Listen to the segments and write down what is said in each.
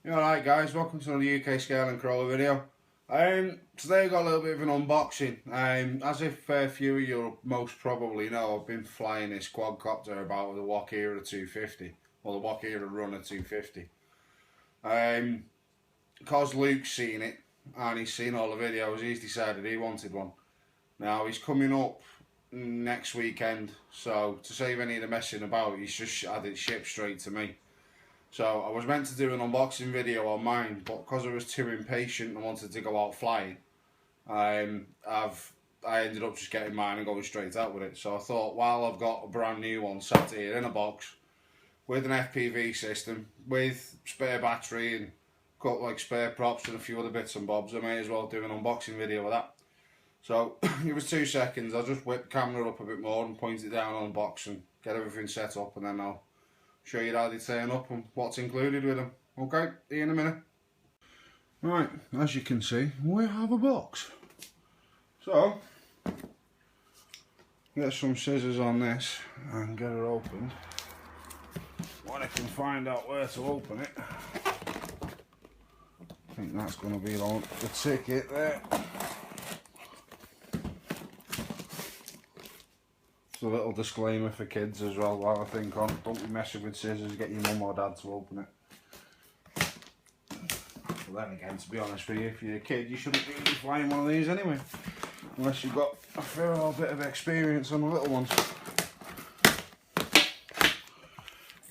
Alright guys, welcome to another UK Scale and Crawler video. Today I got a little bit of an unboxing. As if a few of you most probably know, I've been flying this quadcopter about with the Walkera 250, or the Walkera Runner 250. Because Luke's seen it, and he's seen all the videos, he's decided he wanted one. Now he's coming up next weekend, so to save any of the messing about, he's just had it shipped straight to me. So I was meant to do an unboxing video on mine, but because I was too impatient and wanted to go out flying, I ended up just getting mine and going straight out with it. So I thought, while I've got a brand new one sat here in a box with an FPV system, with spare battery and got like spare props and a few other bits and bobs, I may as well do an unboxing video of that. So it was 2 seconds. I'll just whip the camera up a bit more and point it down on the box and get everything set up, and then I'll show you how they turn up and what's included with them. Okay, see you in a minute. Right, as you can see, we have a box. So, get some scissors on this and get her opened. When I can find out where to open it. I think that's going to be the ticket there. A little disclaimer for kids as well while I think on, don't be messing with scissors, get your mum or dad to open it. But then again, to be honest with you, if you're a kid you shouldn't be flying one of these anyway, unless you've got a fair old bit of experience on the little ones.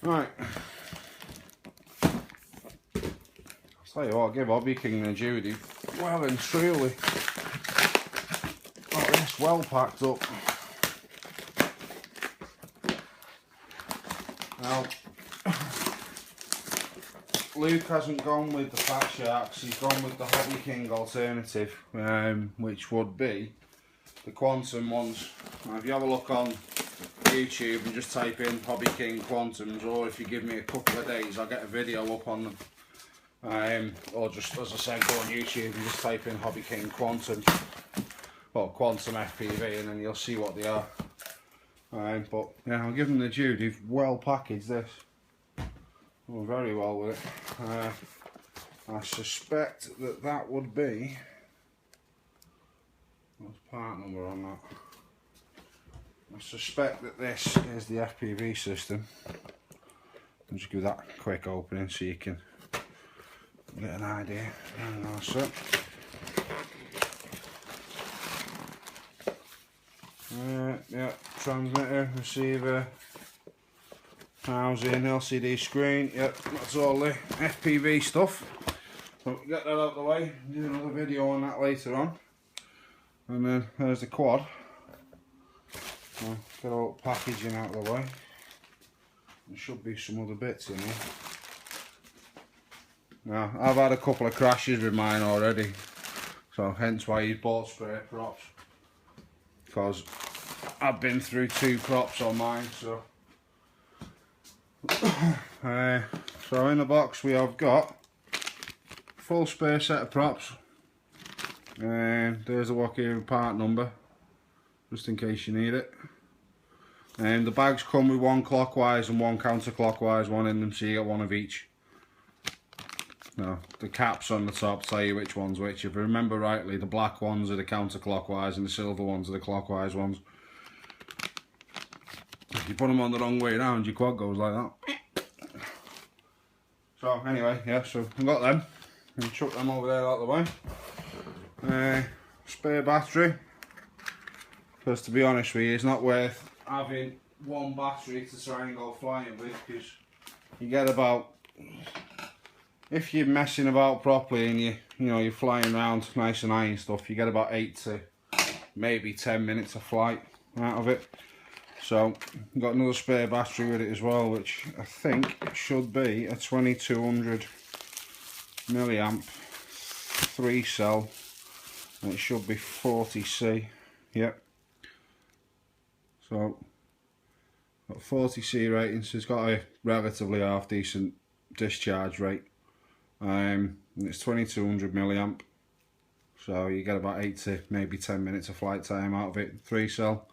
Right, I'll tell you what, I'll give Hobby King and Judy well and truly got this well packed up. Now, Luke hasn't gone with the Fat Sharks, he's gone with the Hobby King alternative, which would be the Quantum ones. Now, if you have a look on YouTube and just type in Hobby King Quantums, or if you give me a couple of days I'll get a video up on them, or just, as I said, go on YouTube and just type in Hobby King Quantum, or Quantum FPV, and then you'll see what they are. But yeah, I'll give them the due. They've well packaged this. Oh, very well with it. I suspect that would be. What's part number on that? I suspect that this is the FPV system. I'll just give that a quick opening so you can get an idea. Hang on a sec. Yeah, transmitter, receiver, housing, LCD screen, yep, that's all the FPV stuff. So we'll get that out of the way, do another video on that later on. And then there's the quad. I'll get all the packaging out of the way. There should be some other bits in here. Now, I've had a couple of crashes with mine already, so hence why you bought spare props. Because I've been through 2 props on mine, so so in the box we have got full spare set of props, and there's a Walkera part number just in case you need it. And the bags come with one clockwise and one counterclockwise one in them, so you get one of each. Now, the caps on the top tell you which one's which. If I remember rightly, the black ones are the counterclockwise and the silver ones are the clockwise ones. If you put them on the wrong way around, your quad goes like that. So anyway, yeah, so I've got them. And chuck them over there out of the way. Spare battery. Because to be honest with you, it's not worth having one battery to try and go flying with, because you get about, if you're messing about properly and you're flying around nice and high and stuff, you get about 8 to maybe 10 minutes of flight out of it. So I've got another spare battery with it as well, which I think should be a 2200 milliamp 3 cell, and it should be 40C. Yep. So got 40C rating, so it's got a relatively half decent discharge rate. And it's 2200 milliamp, so you get about 8 to maybe 10 minutes of flight time out of it. 3 cell,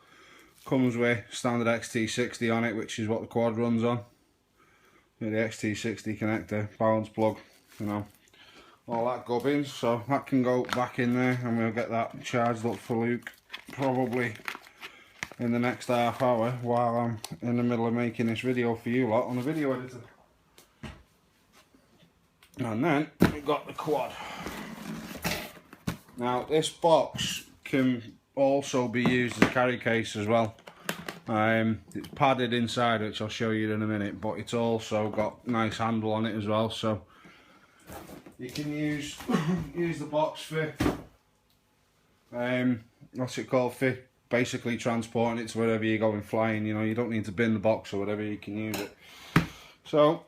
comes with standard XT60 on it, which is what the quad runs on. The XT60 connector, balance plug, you know, all that gubbins. So that can go back in there, and we'll get that charged up for Luke probably in the next half hour while I'm in the middle of making this video for you lot on the video editor. And then we've got the quad. Now this box can also be used as a carry case as well. It's padded inside, which I'll show you in a minute, but it's also got a nice handle on it as well, so you can use the box for what's it called, for basically transporting it to wherever you're going flying. You know, you don't need to bin the box or whatever, you can use it. So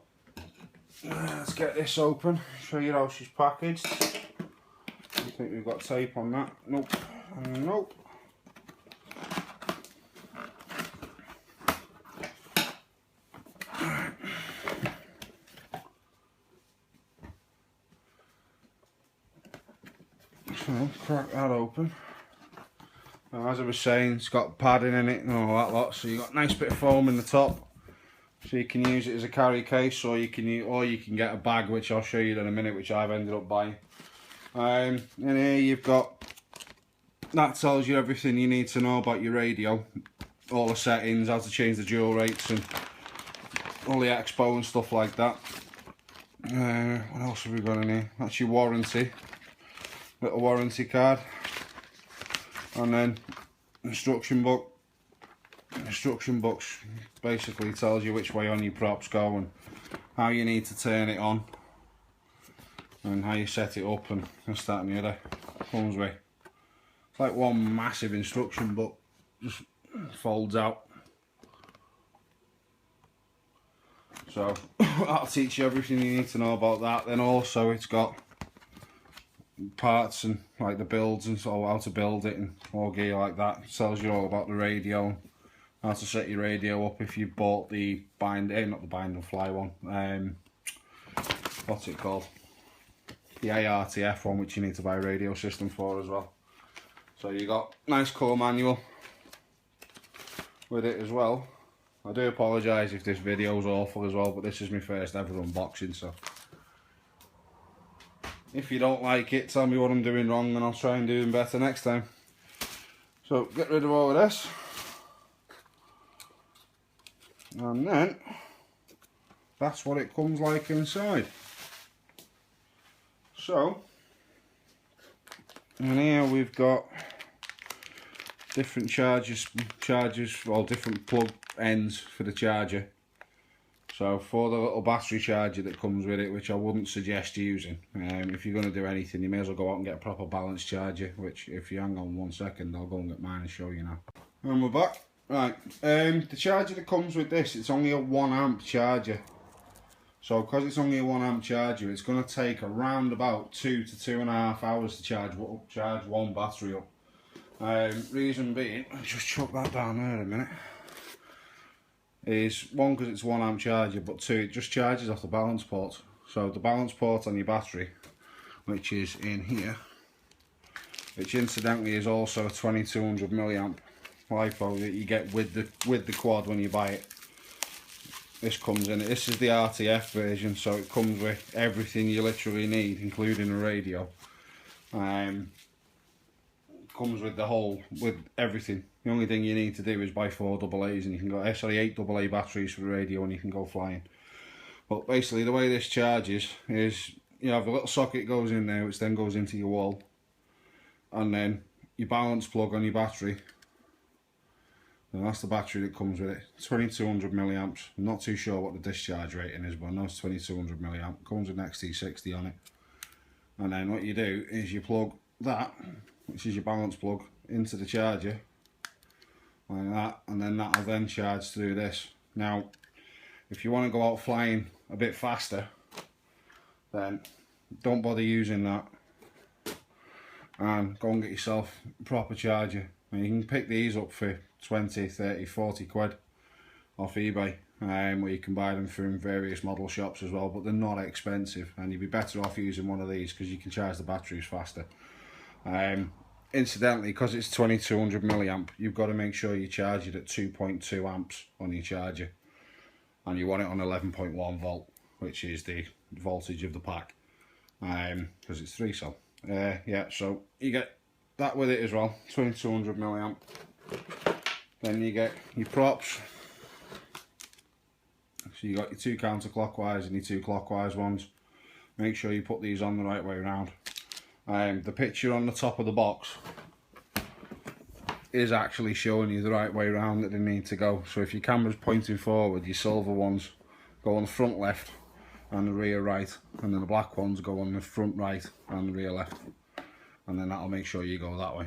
let's get this open, show you how she's packaged. I think we've got tape on that. Nope. Nope. So crack that open. Now, as I was saying, it's got padding in it and all that lot, so you've got a nice bit of foam in the top, so you can use it as a carry case, or you can get a bag, which I'll show you in a minute, which I've ended up buying. In here you've got, that tells you everything you need to know about your radio, all the settings, how to change the dual rates and all the expo and stuff like that. What else have we got in here? That's your warranty, little warranty card, and then instruction book. Instruction books basically tells you which way on your props go and how you need to turn it on and how you set it up and this, that and the other. Comes with, it's like one massive instruction book, just folds out. So that'll teach you everything you need to know about that. Then also it's got parts and like the builds and so how to build it and all gear like that. It tells you all about the radio, how to set your radio up if you bought the bind, not the bind and fly one, what's it called, the ARTF one, which you need to buy a radio system for as well. So you got nice colour manual with it as well. I do apologise if this video is awful as well, but this is my first ever unboxing, so if you don't like it, tell me what I'm doing wrong and I'll try and do them better next time. So get rid of all of this, and then that's what it comes like inside. So in here we've got different chargers, well, different plug ends for the charger. So for the little battery charger that comes with it, which I wouldn't suggest using, if you're going to do anything, you may as well go out and get a proper balanced charger, which if you hang on 1 second, I'll go and get mine and show you now. And we're back. Right, the charger that comes with this, it's only a 1 amp charger. So because it's only a 1 amp charger, it's going to take around about 2 to 2.5 hours to charge one battery up. Reason being, I'll just chuck that down there a minute, is one, because it's 1 amp charger, but two, it just charges off the balance port. So the balance port on your battery, which is in here, which incidentally is also a 2200 milliamp LiPo that you get with the quad when you buy it. This comes in, this is the RTF version, so it comes with everything you literally need, including a radio. Comes with the whole, with everything. The only thing you need to do is buy 4 AA's and you can go, sorry, 8 AA batteries for the radio and you can go flying. But basically the way this charges is, you have a little socket goes in there, which then goes into your wall, and then your balance plug on your battery. And that's the battery that comes with it. 2200 milliamps. I'm not too sure what the discharge rating is, but I know it's 2200 milliamp. Comes with an XT60 on it. And then what you do is you plug that, which is your balance plug, into the charger like that, and then that'll then charge through this. Now if you want to go out flying a bit faster, then don't bother using that and go and get yourself a proper charger. And you can pick these up for 20, 30, 40 quid off eBay, where you can buy them from various model shops as well, but they're not expensive, and you'd be better off using one of these because you can charge the batteries faster. Incidentally, because it's 2200 milliamp, you've got to make sure you charge it at 2.2 amps on your charger, and you want it on 11.1 volt, which is the voltage of the pack. because it's 3 cell. Yeah, so you get that with it as well, 2200 milliamp. Then you get your props. So you got your 2 counterclockwise and your 2 clockwise ones. Make sure you put these on the right way around. The picture on the top of the box is actually showing you the right way around that they need to go. So if your camera's pointing forward, your silver ones go on the front left and the rear right, and then the black ones go on the front right and the rear left, and then that'll make sure you go that way.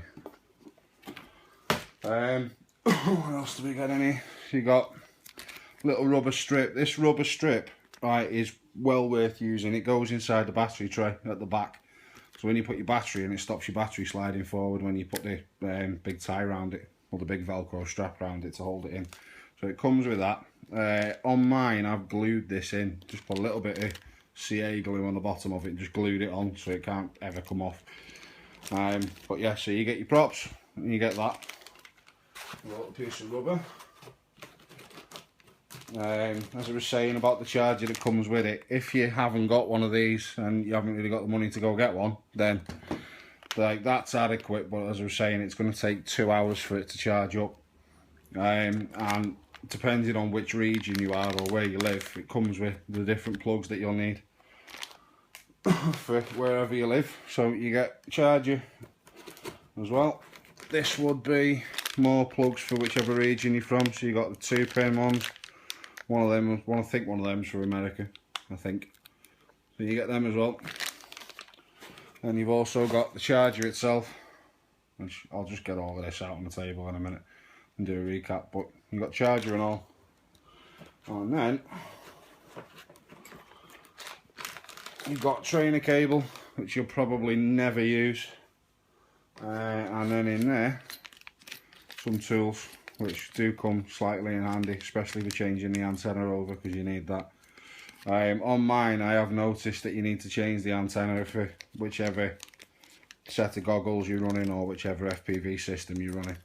What else do we got in here? So you got little rubber strip. This rubber strip, right, is well worth using. It goes inside the battery tray at the back. So when you put your battery in, it stops your battery sliding forward when you put the big tie around it, or the big Velcro strap around it to hold it in. So it comes with that. On mine, I've glued this in. Just put a little bit of CA glue on the bottom of it and just glued it on so it can't ever come off. But yeah, so you get your props and you get that. A little piece of rubber. As I was saying about the charger that comes with it, if you haven't got one of these and you haven't really got the money to go get one, then like that's adequate. But as I was saying, it's going to take 2 hours for it to charge up, and depending on which region you are or where you live, it comes with the different plugs that you'll need for wherever you live. So you get a charger as well. This would be more plugs for whichever region you're from. So you got the 2-pin ones. One of them, I think one of them's for America, I think. So you get them as well. And you've also got the charger itself, which I'll just get all of this out on the table in a minute and do a recap. But you've got charger and all. And then you've got trainer cable, which you'll probably never use. And then in there, some tools, which do come slightly in handy, especially for changing the antenna over, because you need that. On mine, I have noticed that you need to change the antenna for whichever set of goggles you're running or whichever FPV system you're running.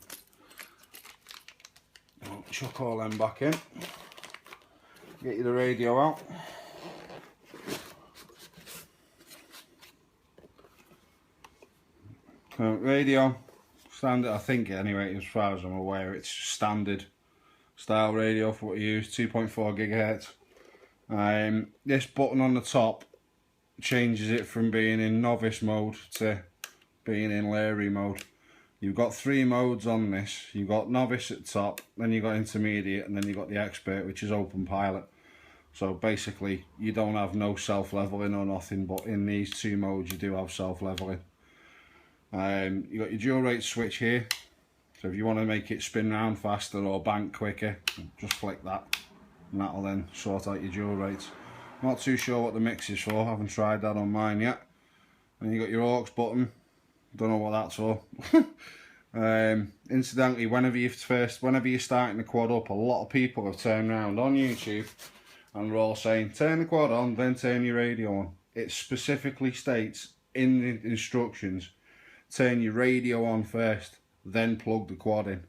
I'll chuck all them back in. Get you the radio out. Radio. Standard, I think anyway, as far as I'm aware, it's standard style radio for what you use, 2.4 gigahertz. This button on the top changes it from being in novice mode to being in Larry mode. You've got 3 modes on this. You've got novice at the top, then you've got intermediate, and then you've got the expert, which is open pilot. So basically, you don't have no self-leveling or nothing, but in these 2 modes you do have self-leveling. You got your dual rate switch here, so if you want to make it spin round faster or bank quicker, just flick that and that'll then sort out your dual rates. Not too sure what the mix is for, haven't tried that on mine yet. And you got your aux button, don't know what that's for. Incidentally, whenever you're starting the quad up, a lot of people have turned around on YouTube and we're all saying turn the quad on, then turn your radio on. It specifically states in the instructions, turn your radio on first, then plug the quad in.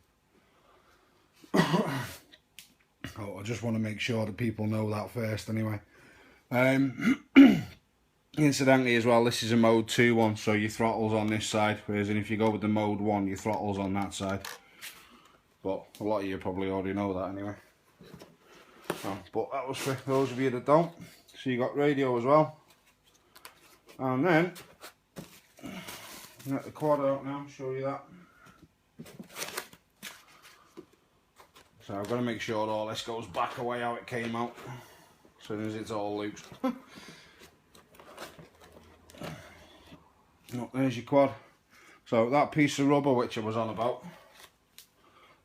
Oh, I just want to make sure that people know that first anyway. Incidentally as well, this is a mode 2 one, so your throttle's on this side, whereas if you go with the mode 1, your throttle's on that side. But a lot of you probably already know that anyway. But that was for those of you that don't. So you got radio as well. And then let the quad out now, show you that. So I've got to make sure all this goes back away how it came out, as soon as it's all loose. Oh, there's your quad. So that piece of rubber which I was on about,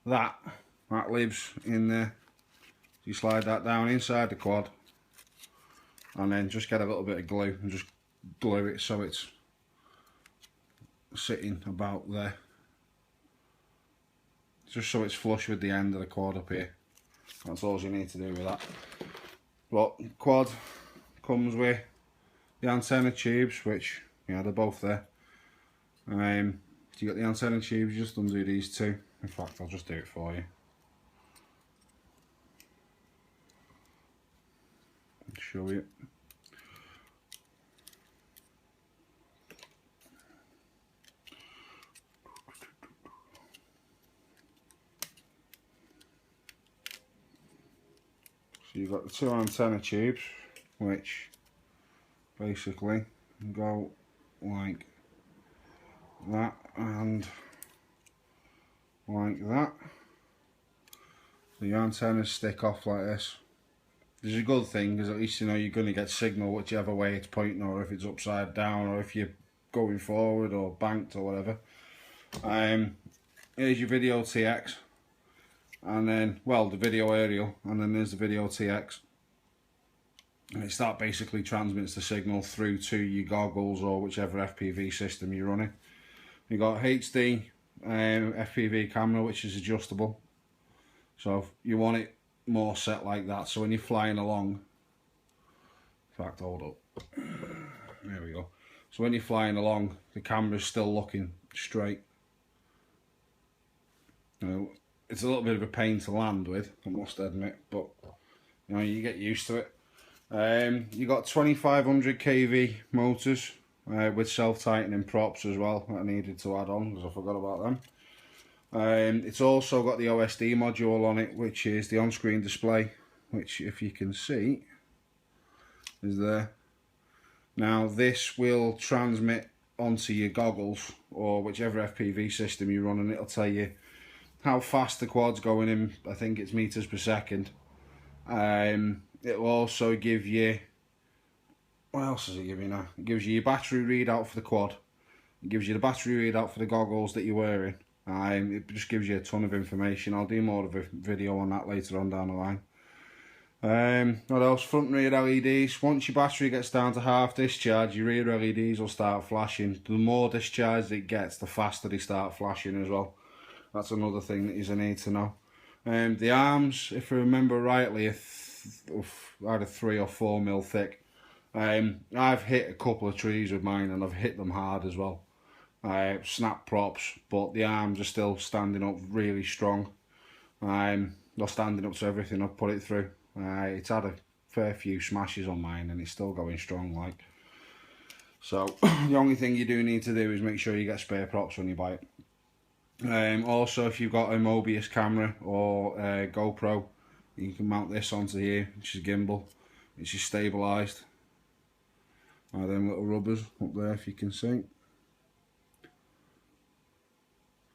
that lives in there. You slide that down inside the quad and then just get a little bit of glue and just glue it so it's sitting about there, just so it's flush with the end of the quad up here. That's all you need to do with that. But quad comes with the antenna tubes, which, yeah, they're both there. So you got the antenna tubes, you just undo these 2. In fact, I'll just do it for you. Show you. you've got the two antenna tubes, which basically go like that and like that. So your antennas stick off like this. This is a good thing because at least you know you're going to get signal whichever way it's pointing, or if it's upside down, or if you're going forward or banked or whatever. Here's your video TX, and then, well, the video aerial, and then there's the video TX. And it's that basically transmits the signal through to your goggles or whichever FPV system you're running. You've got HD FPV camera, which is adjustable. So if you want it more set like that, so when you're flying along, in fact, hold up, there we go. So when you're flying along, the camera's still looking straight. You know, it's a little bit of a pain to land with, I must admit, but you know, you get used to it. You got 2500 kV motors with self-tightening props as well that I needed to add on because I forgot about them. It's also got the OSD module on it, which is the on-screen display, which, if you can see, is there. Now this will transmit onto your goggles or whichever FPV system you run, and it'll tell you how fast the quad's going in. I think it's meters per second. It will also give you, what else does it give you now? It gives you your battery readout for the quad. It gives you the battery readout for the goggles that you're wearing. It just gives you a ton of information. I'll do more of a video on that later on down the line. What else? Front and rear LEDs. Once your battery gets down to half discharge, your rear LEDs will start flashing. The more discharge it gets, the faster they start flashing as well. That's another thing that you need to know. The arms, if I remember rightly, are either 3 or 4 mil thick. I've hit a couple of trees with mine, and I've hit them hard as well. Snap props, but the arms are still standing up really strong. They're standing up to everything I've put it through. It's had a fair few smashes on mine, and it's still going strong like. So the only thing you do need to do is make sure you get spare props when you buy it. Also, if you've got a Mobius camera or a GoPro, you can mount this onto here, which is a gimbal. It's just stabilised. Them little rubbers up there, if you can see.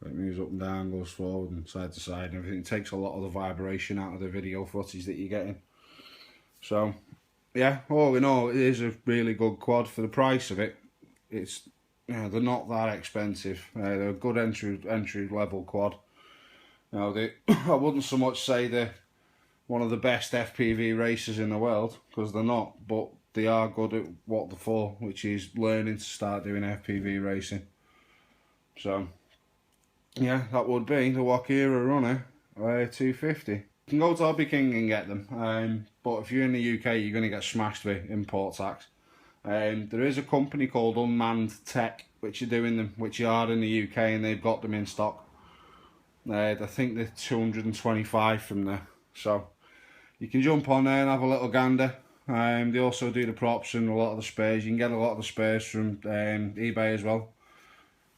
It moves up and down, goes forward and side to side and everything. It takes a lot of the vibration out of the video footage that you're getting. So, yeah, all in all, it is a really good quad for the price of it. It's, you know, they're not that expensive. They're a good entry level quad. You know, I wouldn't so much say they're one of the best FPV racers in the world, because they're not, but they are good at what they're for, which is learning to start doing FPV racing. So, yeah, that would be the Walkera Runner 250. You can go to Hobby King and get them, but if you're in the UK, you're going to get smashed with import tax. There is a company called Unmanned Tech which are doing them, which are in the UK, and they've got them in stock. I think they're 225 from there, so you can jump on there and have a little gander. They also do the props and a lot of the spares. You can get a lot of the spares from eBay as well,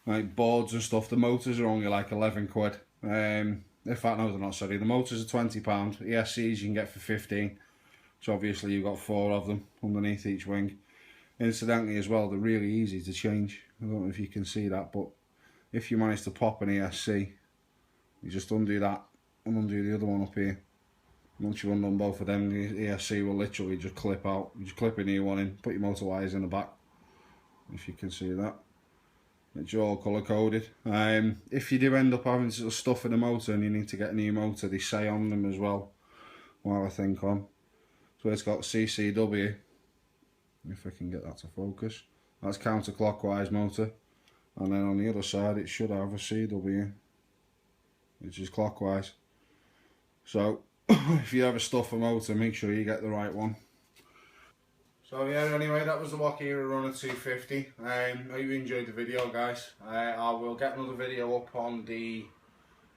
like boards and stuff. The motors are only like 11 quid. In fact, no, they're not, sorry. The motors are £20. ESCs you can get for 15. So obviously you've got 4 of them underneath each wing. Incidentally as well, they're really easy to change. I don't know if you can see that, but if you manage to pop an ESC, you just undo that and undo the other one up here. Once you've undone both of them, the ESC will literally just clip out. You just clip a new one in, put your motor wires in the back, if you can see that. It's all colour coded. If you do end up having sort of stuff in the motor and you need to get a new motor, they say on them as well, while I think on. So it's got CCW, if I can get that to focus. That's counterclockwise motor. And then on the other side it should have a CW, which is clockwise. So if you ever stuff a motor, make sure you get the right one. So yeah, anyway, that was the Walkera Runner 250. I hope you enjoyed the video, guys. I will get another video up on the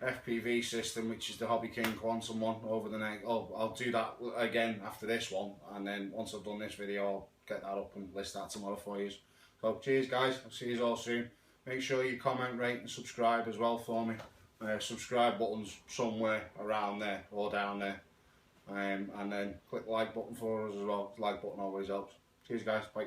FPV system, which is the Hobby King Quantum one, over the next. Oh, I'll do that again after this one, and then once I've done this video, I'll get that up and list that tomorrow for you. So cheers, guys. I'll see you all soon. Make sure you comment, rate, and subscribe as well for me. Subscribe button's somewhere around there or down there. and then click the like button for us as well. The like button always helps. Cheers guys, bye.